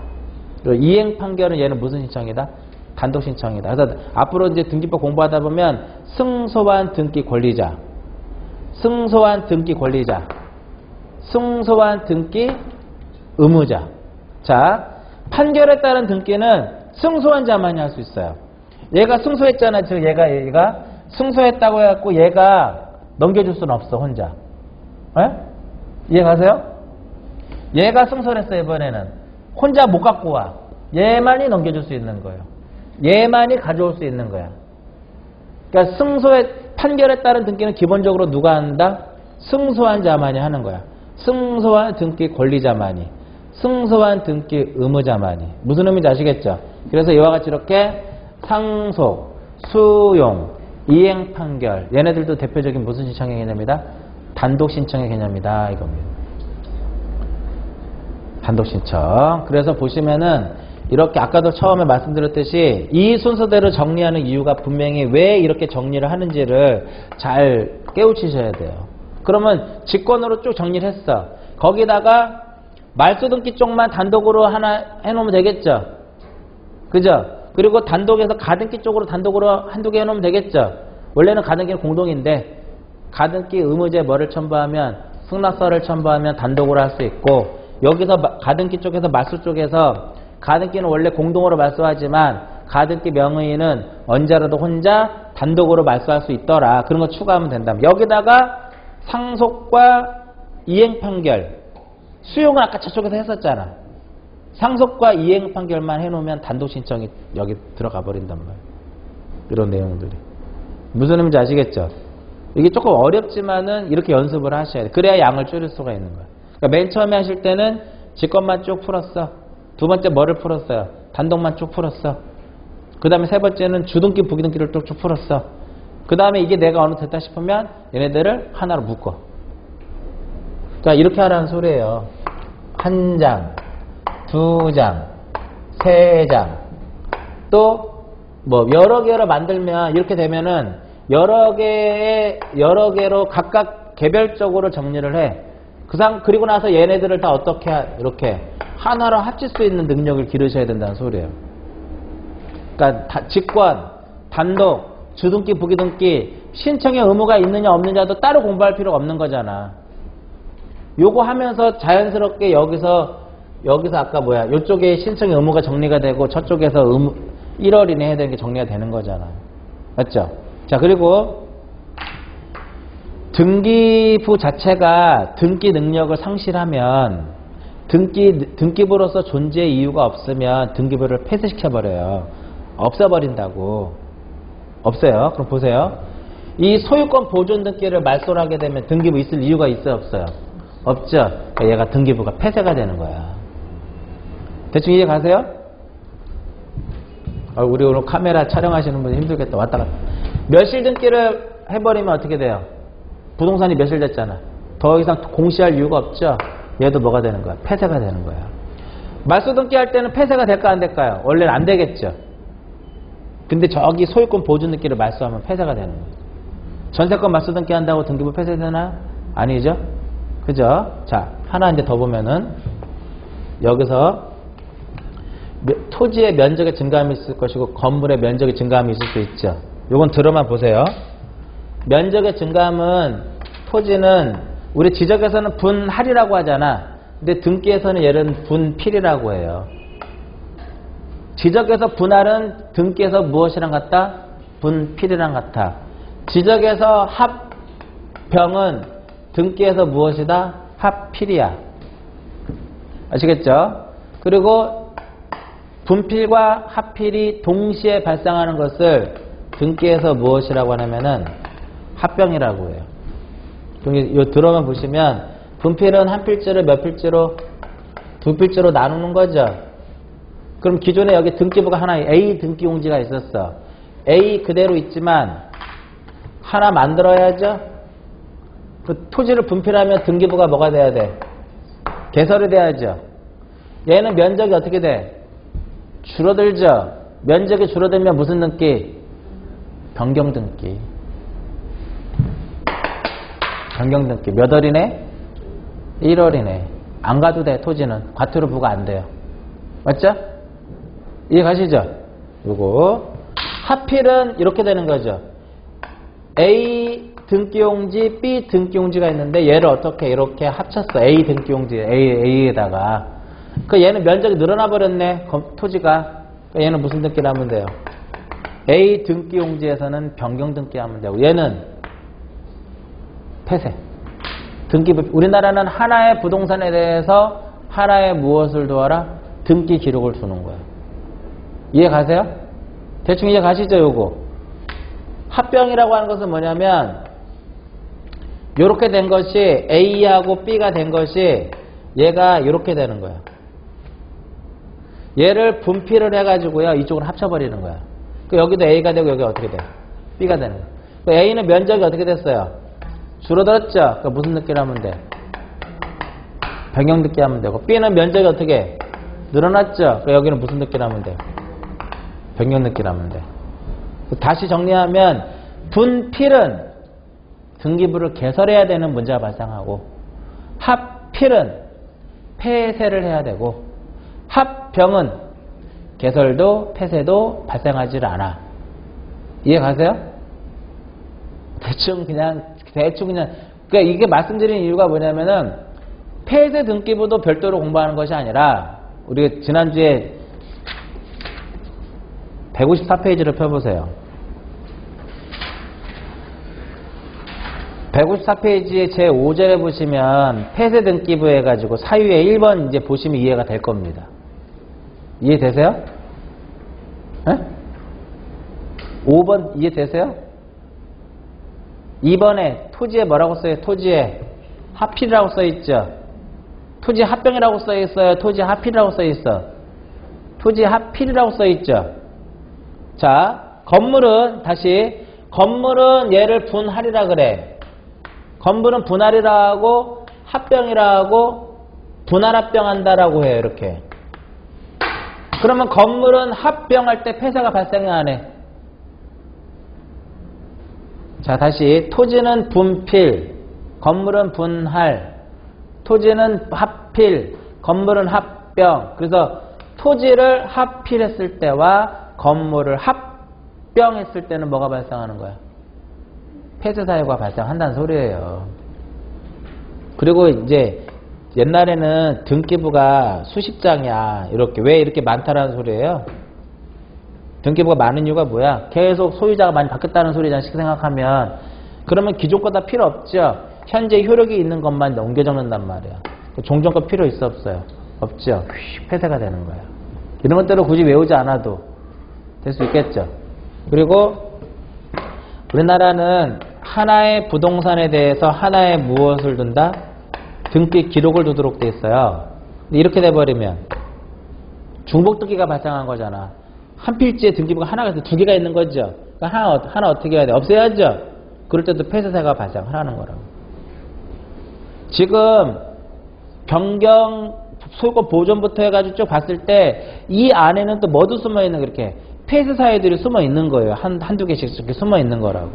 [SPEAKER 1] 그리고 이행 판결은 얘는 무슨 신청이다? 단독 신청이다. 그래서 앞으로 이제 등기법 공부하다 보면 승소한 등기 권리자, 승소한 등기 권리자, 승소한 등기 의무자. 자, 판결에 따른 등기는 승소한 자만이 할 수 있어요. 얘가 승소했잖아. 즉 얘가 승소했다고 해갖고 얘가 넘겨줄 수는 없어 혼자. 에? 이해가세요? 얘가 승소를 했어. 이번에는 혼자 못 갖고 와. 얘만이 넘겨줄 수 있는 거예요. 얘만이 가져올 수 있는 거야. 그러니까 판결에 따른 등기는 기본적으로 누가 한다? 승소한 자만이 하는 거야. 승소한 등기 권리자만이, 승소한 등기 의무자만이. 무슨 의미인지 아시겠죠? 그래서 이와 같이 이렇게 상속, 수용, 이행 판결, 얘네들도 대표적인 무슨 신청의 개념이다? 단독 신청의 개념이다 이겁니다. 단독 신청. 그래서 보시면은 이렇게 아까도 처음에 말씀드렸듯이 이 순서대로 정리하는 이유가 분명히 왜 이렇게 정리를 하는지를 잘 깨우치셔야 돼요. 그러면 직권으로 쭉 정리를 했어. 거기다가 말소등기 쪽만 단독으로 하나 해놓으면 되겠죠. 그죠? 그리고 단독에서 가등기 쪽으로 단독으로 한두 개 해놓으면 되겠죠. 원래는 가등기는 공동인데 가등기 의무제 뭐를 첨부하면 승낙서를 첨부하면 단독으로 할 수 있고, 여기서 가등기 쪽에서 말소 쪽에서 가등기는 원래 공동으로 말소하지만 가등기 명의인은 언제라도 혼자 단독으로 말소할 수 있더라. 그런 거 추가하면 된다면, 여기다가 상속과 이행 판결, 수용은 아까 저쪽에서 했었잖아. 상속과 이행 판결만 해놓으면 단독 신청이 여기 들어가 버린단 말이야. 이런 내용들이. 무슨 의미인지 아시겠죠? 이게 조금 어렵지만은 이렇게 연습을 하셔야 돼. 그래야 양을 줄일 수가 있는 거야. 그러니까 맨 처음에 하실 때는 직권만 쭉 풀었어. 두 번째 뭐를 풀었어요? 단독만 쭉 풀었어. 그 다음에 세 번째는 주등기, 부기등기를 쭉 풀었어. 그 다음에 이게 내가 어느 됐다 싶으면 얘네들을 하나로 묶어. 그러니까 이렇게 하라는 소리예요. 한 장, 두 장, 세 장. 또 뭐 여러 개로 만들면 이렇게 되면은 여러 개로 각각 개별적으로 정리를 해. 그리고 나서 얘네들을 다 어떻게 이렇게 하나로 합칠 수 있는 능력을 기르셔야 된다는 소리예요. 그러니까 직권, 단독, 주등기, 부기등기, 신청의 의무가 있느냐 없느냐도 따로 공부할 필요가 없는 거잖아. 요거 하면서 자연스럽게 여기서 아까 요쪽에 신청의 의무가 정리가 되고 저쪽에서 1월 이내 해야 되는 게 정리가 되는 거잖아. 맞죠? 자, 그리고 등기부 자체가 등기 능력을 상실하면 등기부로서 존재의 이유가 없으면 등기부를 폐쇄시켜버려요. 없애버린다고. 없어요. 그럼 보세요. 이 소유권 보존 등기를 말소를 하게 되면 등기부 있을 이유가 있어요? 없어요? 없죠. 그러니까 얘가 등기부가 폐쇄가 되는 거야. 대충 이해 가세요? 우리 오늘 카메라 촬영하시는 분이 힘들겠다. 왔다 갔다. 멸실 등기를 해버리면 어떻게 돼요? 부동산이 매실됐잖아. 더 이상 공시할 이유가 없죠. 얘도 뭐가 되는 거야? 폐쇄가 되는 거야. 말소 등기 할 때는 폐쇄가 될까 안 될까요? 원래는 안 되겠죠. 근데 저기 소유권 보존 등기를 말소하면 폐쇄가 되는 거예요. 전세권 말소 등기 한다고 등기부 폐쇄되나요? 아니죠. 그죠? 자, 하나 이제 더 보면은 여기서 토지의 면적의 증가함이 있을 것이고 건물의 면적의 증가함이 있을 수 있죠. 요건 들어만 보세요. 면적의 증가함은 토지는 우리 지적에서는 분할이라고 하잖아. 근데 등기에서는 얘는 분필이라고 해요. 지적에서 분할은 등기에서 무엇이랑 같다? 분필이랑 같아. 지적에서 합병은 등기에서 무엇이다? 합필이야. 아시겠죠? 그리고 분필과 합필이 동시에 발생하는 것을 등기에서 무엇이라고 하냐면은 합병이라고 해요. 요 들어만 보시면 분필은 한 필지를 몇 필지로? 두 필지로 나누는 거죠. 그럼 기존에 여기 등기부가 하나 A 등기용지가 있었어. A 그대로 있지만 하나 만들어야죠. 그 토지를 분필하면 등기부가 뭐가 돼야 돼? 개설이 돼야죠. 얘는 면적이 어떻게 돼? 줄어들죠. 면적이 줄어들면 무슨 등기? 변경 등기. 변경 등기. 몇 월이네? 1월이네. 안 가도 돼. 토지는. 과태료 부과 안 돼요. 맞죠? 이해 가시죠? 요거. 하필은 이렇게 되는 거죠. A 등기용지, B 등기용지가 있는데 얘를 어떻게 이렇게 합쳤어. A 등기용지, A에다가. 그 얘는 면적이 늘어나 버렸네. 토지가. 얘는 무슨 등기를 하면 돼요? A 등기용지에서는 변경 등기하면 되고 얘는 폐쇄. 등기부. 우리나라는 하나의 부동산에 대해서 하나의 무엇을 두어라? 등기 기록을 두는 거야. 이해 가세요? 대충 이해 가시죠, 요거? 합병이라고 하는 것은 뭐냐면 요렇게 된 것이 A하고 B가 된 것이 얘가 요렇게 되는 거야. 얘를 분필을 해가지고요, 이쪽으로 합쳐버리는 거야. 여기도 A가 되고 여기 어떻게 돼? B가 되는 거야. A는 면적이 어떻게 됐어요? 줄어들었죠? 무슨 등기를 하면 돼? 변경 등기 하면 되고 B는 면적이 어떻게? 늘어났죠? 여기는 무슨 등기를 하면 돼? 변경 등기를 하면 돼. 다시 정리하면 분필은 등기부를 개설해야 되는 문제가 발생하고 합필은 폐쇄를 해야 되고 합병은 개설도 폐쇄도 발생하지 않아. 이해 가세요? 대충 그냥 그러니까 이게 말씀드린 이유가 뭐냐면은 폐쇄 등기부도 별도로 공부하는 것이 아니라 우리 지난주에 154페이지를 펴보세요. 154페이지에 제 5절에 보시면 폐쇄 등기부 해가지고 사유에 1번 이제 보시면 이해가 될 겁니다. 이해되세요? 네? 5번 이해되세요? 2번에 토지에 뭐라고 써요? 토지에 합필이라고 써있죠? 토지 합병이라고 써있어요? 토지 합필이라고 써있어? 토지 합필이라고 써있죠? 자, 건물은 다시 건물은 얘를 분할이라 그래. 건물은 분할이라 하고 합병이라 하고 분할 합병한다라고 해요. 이렇게. 그러면 건물은 합병할 때 폐쇄가 발생해 안 해? 자, 다시 토지는 분필, 건물은 분할, 토지는 합필, 건물은 합병. 그래서 토지를 합필했을 때와 건물을 합병했을 때는 뭐가 발생하는 거야? 폐쇄 사유가 발생한다는 소리예요. 그리고 이제 옛날에는 등기부가 수십 장이야. 이렇게. 왜 이렇게 많다라는 소리예요? 등기부가 많은 이유가 뭐야? 계속 소유자가 많이 바뀌었다는 소리잖아. 생각하면. 그러면 기존 거 다 필요 없죠? 현재 효력이 있는 것만 옮겨 적는단 말이야. 종전 거 필요 있어 없어요? 없죠? 폐쇄가 되는 거야. 이런 것들을 굳이 외우지 않아도 될 수 있겠죠? 그리고 우리나라는 하나의 부동산에 대해서 하나의 무엇을 둔다? 등기 기록을 두도록 돼 있어요. 근데 이렇게 돼버리면 중복 등기가 발생한 거잖아. 한 필지에 등기부가 하나가 있어 두 개가 있는 거죠. 그러니까 하나 어떻게 해야 돼? 없애야죠. 그럴 때도 폐쇄사가 발생을 하는 거라고. 지금 변경 소유권 보존부터 해가지고 쭉 봤을 때 이 안에는 또 뭐도 숨어 있는 그렇게 폐쇄 사유들이 숨어 있는 거예요. 한두 개씩 이렇게 숨어 있는 거라고.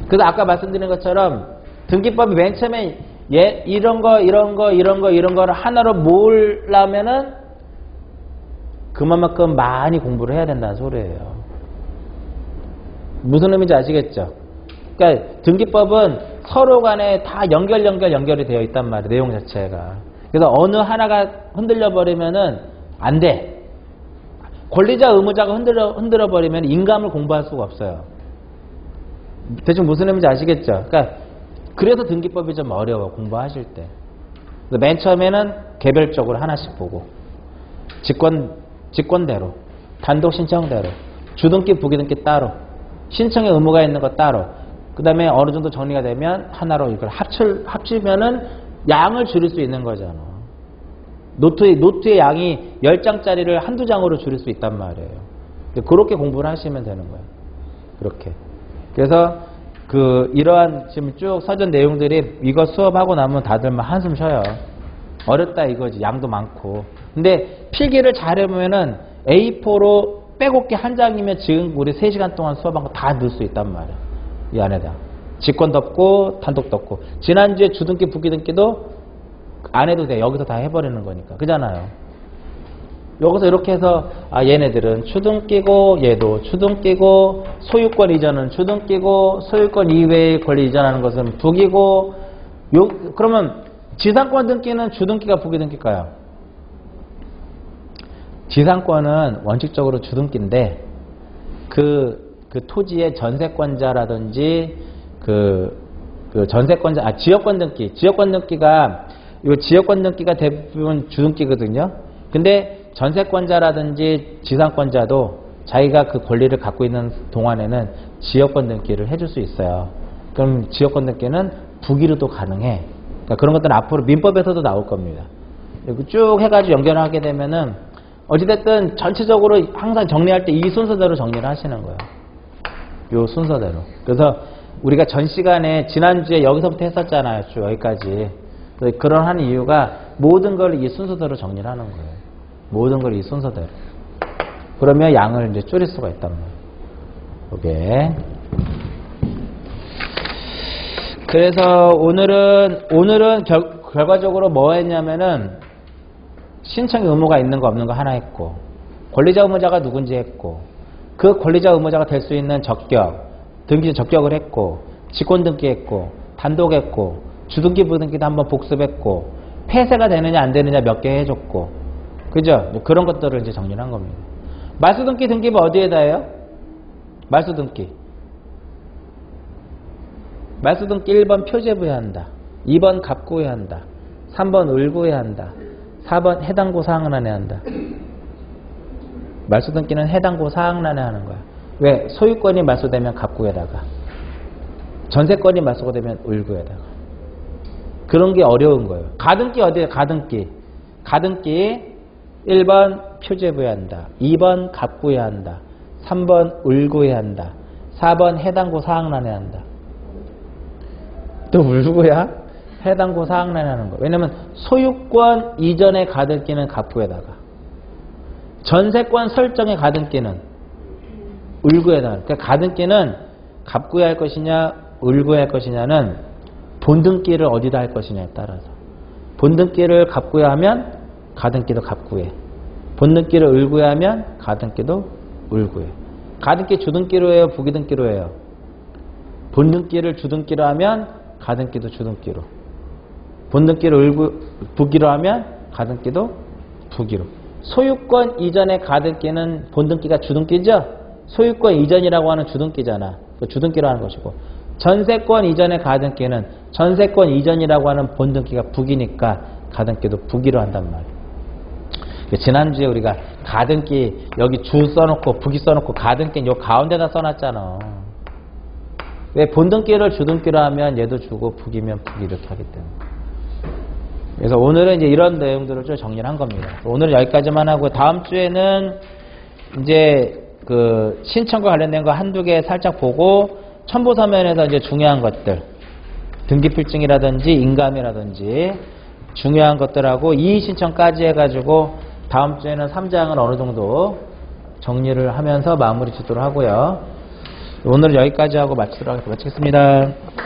[SPEAKER 1] 그래서 아까 말씀드린 것처럼 등기법이 맨 처음에 이런 거를 하나로 모으려면은 그만큼 많이 공부를 해야 된다는 소리예요. 무슨 의미인지 아시겠죠? 그러니까 등기법은 서로 간에 다 연결이 되어 있단 말이에요. 내용 자체가. 그래서 어느 하나가 흔들려 버리면은 안 돼. 권리자 의무자가 흔들어 버리면 인감을 공부할 수가 없어요. 대충 무슨 의미인지 아시겠죠? 그러니까 그래서 등기법이 좀 어려워 공부하실 때. 그래서 맨 처음에는 개별적으로 하나씩 보고 직권대로, 단독 신청대로, 주등기, 부기등기 따로, 신청의 의무가 있는 거 따로. 그 다음에 어느 정도 정리가 되면 하나로 이걸 합치면은 양을 줄일 수 있는 거잖아. 노트의 양이 10장짜리를 한두 장으로 줄일 수 있단 말이에요. 그렇게 공부를 하시면 되는 거예요. 그렇게. 그래서 이러한 지금 쭉 서전 내용들이 이거 수업하고 나면 다들 막 한숨 쉬어요. 어렵다 이거지. 양도 많고. 근데 필기를 잘해보면은 A4로 빼곡히 한 장이면 지금 우리 3시간 동안 수업한 거 다 넣을 수 있단 말이야. 이 안에다. 직권 덮고 단독 덮고. 지난주에 주등기 부기등기도 안 해도 돼. 여기서 다 해버리는 거니까. 그잖아요. 여기서 이렇게 해서 얘네들은 추등기고 얘도 추등기고 소유권 이전은 추등기고 소유권 이외의 권리 이전하는 것은 부기고 그러면 지상권 등기는 주등기가 부기등기일까요? 지상권은 원칙적으로 주등기인데 그 토지의 전세권자라든지 전세권자 지역권 등기가 이 지역권 등기가 대부분 주등기거든요. 근데 전세권자라든지 지상권자도 자기가 그 권리를 갖고 있는 동안에는 지역권 등기를 해줄 수 있어요. 그럼 지역권 등기는 부기로도 가능해. 그러니까 그런 것들은 앞으로 민법에서도 나올 겁니다. 이렇게 쭉 해가지고 연결하게 되면은 어찌됐든 전체적으로 항상 정리할 때 이 순서대로 정리를 하시는 거예요. 요 순서대로. 그래서 우리가 전 시간에 지난주에 여기서부터 했었잖아요. 쭉 여기까지. 그런 하는 이유가 모든 걸 이 순서대로 정리를 하는 거예요. 모든 걸 이 순서대로. 그러면 양을 이제 줄일 수가 있단 말이에요. 이게. 그래서 오늘은 결과적으로 뭐 했냐면은 신청 의무가 있는 거 없는 거 하나 했고, 권리자 의무자가 누군지 했고, 그 권리자 의무자가 될 수 있는 등기 적격을 했고, 직권 등기했고, 단독했고, 주등기 부등기도 한번 복습했고, 폐쇄가 되느냐 안 되느냐 몇 개 해줬고, 그죠? 그런 것들을 이제 정리를 한 겁니다. 말소등기 등기부 어디에다 해요? 말소등기 1번 표제부에 한다, 2번 갑구에 한다, 3번 을구에 한다, 4번 해당고 사항란에 한다. 말소등기는 해당고 사항란에 하는 거야. 왜? 소유권이 말소되면 갑구에다가, 전세권이 말소가 되면 을구에다가. 그런 게 어려운 거예요. 가등기 어디에요? 가등기 1번 표제부에 한다, 2번 갑구에 한다, 3번 을구에 한다, 4번 해당고 사항란에 한다. 또 을구야? 해당고 사항란에 하는 거. 왜냐면 소유권 이전의 가등기는 갑구에다가, 전세권 설정의 가등기는 을구에다가. 그러니까 가등기는 갑구에 할 것이냐 을구에 할 것이냐는 본등기를 어디다 할 것이냐에 따라서. 본등기를 갑구에 하면 가등기도 갑구에, 본등기를 을구에 하면 가등기도 을구에. 가등기 주등기로 해요? 부기등기로 해요? 본등기를 주등기로 하면 가등기도 주등기로, 본등기를 부기로 하면 가등기도 부기로. 소유권 이전의 가등기는 본등기가 주등기죠? 소유권 이전이라고 하는 주등기잖아. 주등기로 하는 것이고, 전세권 이전의 가등기는 전세권 이전이라고 하는 본등기가 부기니까 가등기도 부기로 한단 말이에요. 지난주에 우리가 가등기 여기 주 써놓고 부기 써놓고 가등기는 요 가운데다 써놨잖아. 왜? 본등기를 주등기로 하면 얘도 주고 부기면 부기 이렇게 하기 때문에. 그래서 오늘은 이제 이런 내용들을 좀 정리를 한 겁니다. 오늘은 여기까지만 하고, 다음 주에는 이제 그 신청과 관련된 거 한두 개 살짝 보고, 첨부서면에서 이제 중요한 것들, 등기필증이라든지 인감이라든지 중요한 것들하고 이의신청까지 해가지고 다음 주에는 3장을 어느 정도 정리를 하면서 마무리 짓도록 하고요. 오늘은 여기까지 하고 마치겠습니다.